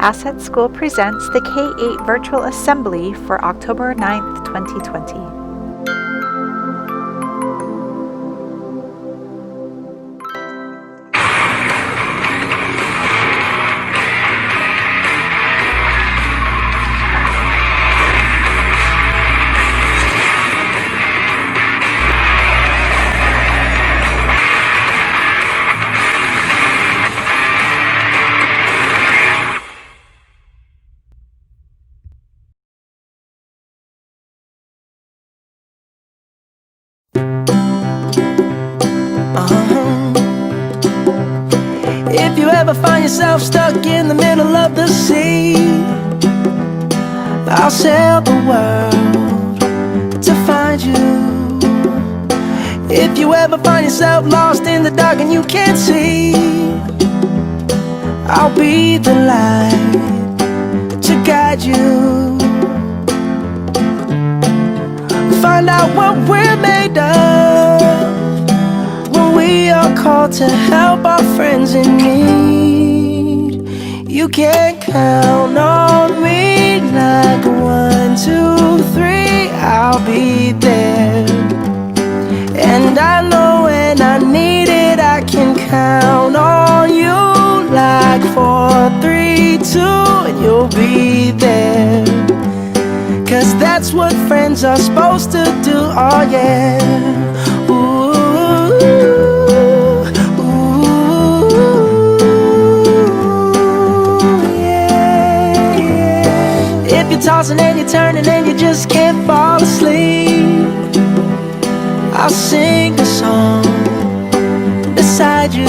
Asset School presents the K-8 Virtual Assembly for October 9th, 2020. If you ever find yourself stuck in the middle of the sea, I'll sail the world to find you. If you ever find yourself lost in the dark and you can't see, I'll be the light to guide you. Find out what we're made of when we are called to help our friends in need. You can count on me like 1, 2, 3, I'll be there. And I know when I need it, I can count on you like 4, 3, 2, and you'll be there. 'Cause that's what friends are supposed to do, oh yeah. Ooh, yeah, yeah. If you're tossing and you're turning and you just can't fall asleep, I'll sing a song beside you.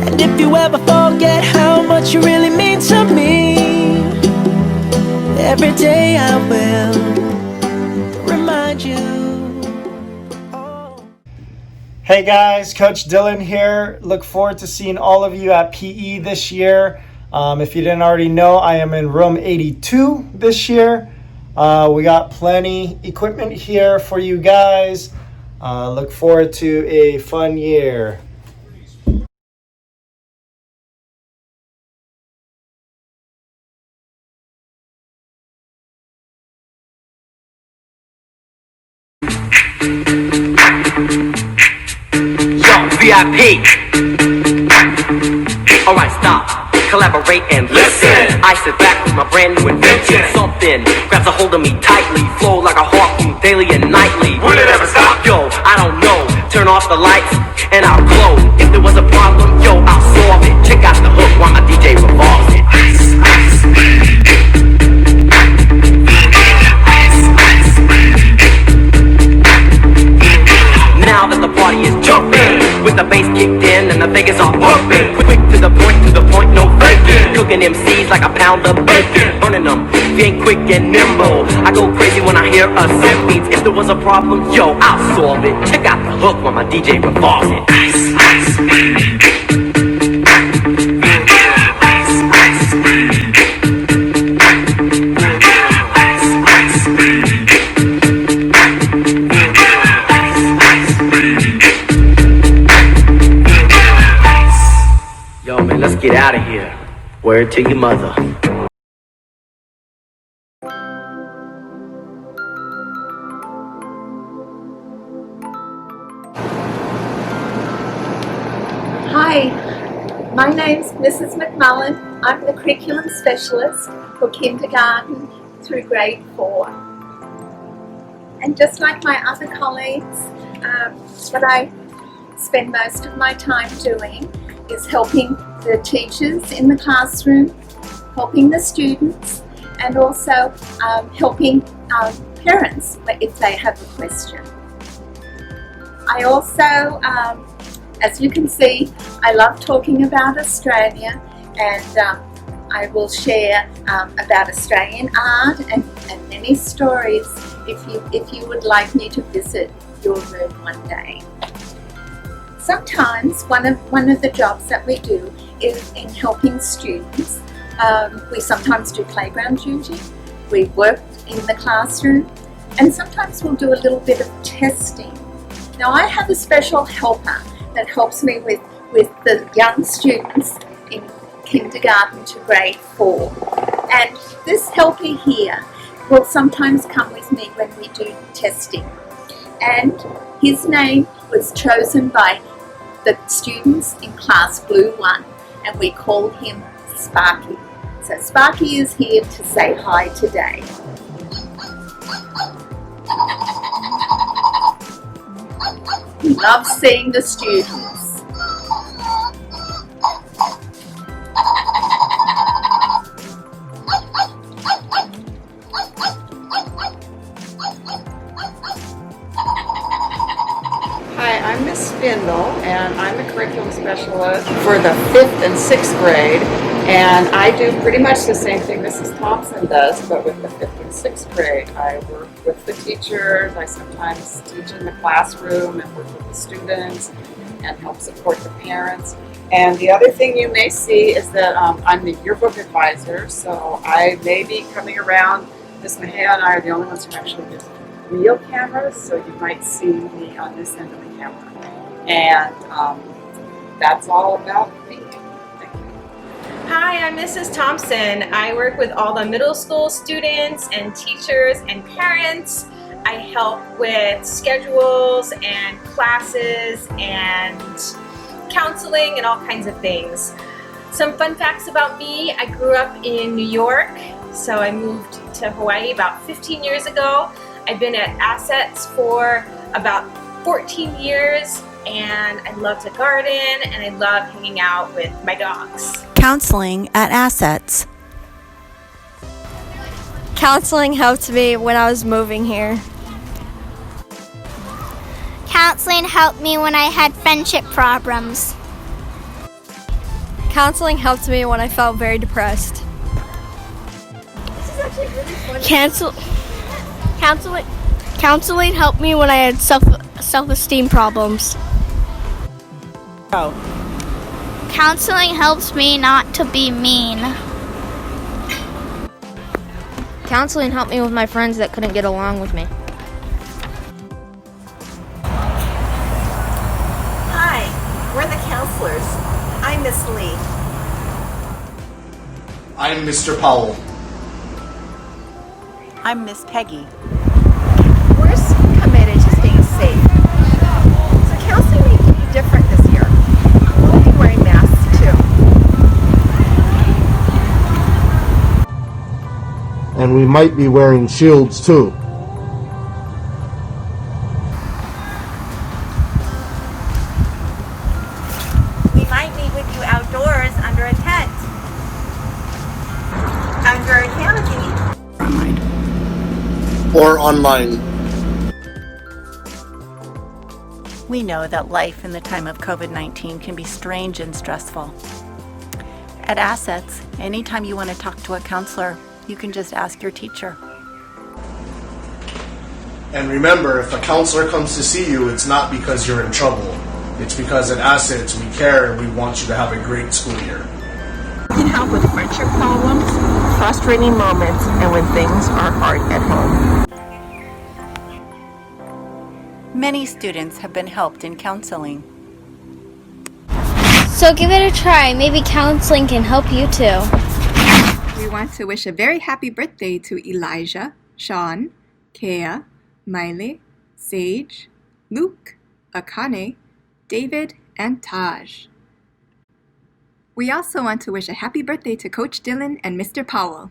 And if you ever forget how much you really mean to me, every day I will remind you. Hey guys, Coach Dylan here. Look forward to seeing all of you at PE this year. If you didn't already know, I am in room 82 this year. We got plenty equipment here for you guys. Look forward to a fun year. VIP. Alright, stop, collaborate and listen. I sit back with my brand new invention. Something grabs a hold of me tightly, flow like a harpoon daily and nightly. Will it ever stop? Yo, I don't know. Turn off the lights and I'll glow. If there was a problem, yo, I'll solve it. Check out the hook while my DJ revolves it. Now that the party is jumping, with the bass kicked in and the Vegas are pumping. Quick to the point, no faking. Cooking MCs like a pound of bacon. Burning them, if you ain't quick and nimble. I go crazy when I hear a synth beats. If there was a problem, yo, I'll solve it. Check out the hook while my DJ revolves it. Yo, man, let's get out of here. Word to your mother. Hi, my name's Mrs. McMullen. I'm the curriculum specialist for kindergarten through grade 4. And just like my other colleagues, what I spend most of my time doing is helping the teachers in the classroom, helping the students, and also helping parents if they have a question. I also, as you can see, I love talking about Australia, and I will share about Australian art and many stories if you would like me to visit your room one day. Sometimes one of the jobs that we do is in helping students. We sometimes do playground duty, we work in the classroom, and sometimes we'll do a little bit of testing. Now I have a special helper that helps me with the young students in kindergarten to grade 4. And this helper here will sometimes come with me when we do testing. And his name was chosen by the students in class Blue 1, and we call him Sparky. So Sparky is here to say hi today. He loves seeing the students. Hi, I'm Miss Spindle, and I'm a curriculum specialist for the 5th and 6th grade. And I do pretty much the same thing Mrs. Thompson does, but with the 5th and 6th grade. I work with the teachers, I sometimes teach in the classroom and work with the students and help support the parents. And the other thing you may see is that I'm the yearbook advisor, so I may be coming around. Miss Mejia and I are the only ones who actually use real cameras, so you might see me on this end of the camera. And that's all about me. Thank you. Hi, I'm Mrs. Thompson. I work with all the middle school students and teachers and parents. I help with schedules and classes and counseling and all kinds of things. Some fun facts about me: I grew up in New York, so I moved to Hawaii about 15 years ago. I've been at Assets for about 14 years, and I love to garden and I love hanging out with my dogs. Counseling at Assets. Counseling helped me when I was moving here. Counseling helped me when I had friendship problems. Counseling helped me when I felt very depressed. This is actually really funny. Counseling helped me when I had self-esteem problems. Oh. Counseling helps me not to be mean. Counseling helped me with my friends that couldn't get along with me. Hi, we're the counselors. I'm Miss Lee. I'm Mr. Powell. I'm Miss Peggy. We're committed to staying safe. So counseling may be different this year. We'll be wearing masks too. And we might be wearing shields too. We might meet with you outdoors under a tent. Under a canopy. Or online. We know that life in the time of COVID-19 can be strange and stressful. At Assets, anytime you want to talk to a counselor, you can just ask your teacher. And remember, if a counselor comes to see you, it's not because you're in trouble. It's because at Assets we care and we want you to have a great school year. We can help with friendship problems, frustrating moments, and when things are hard at home. Many students have been helped in counseling. So give it a try. Maybe counseling can help you too. We want to wish a very happy birthday to Elijah, Sean, Kea, Miley, Sage, Luke, Akane, David, and Taj. We also want to wish a happy birthday to Coach Dylan and Mr. Powell.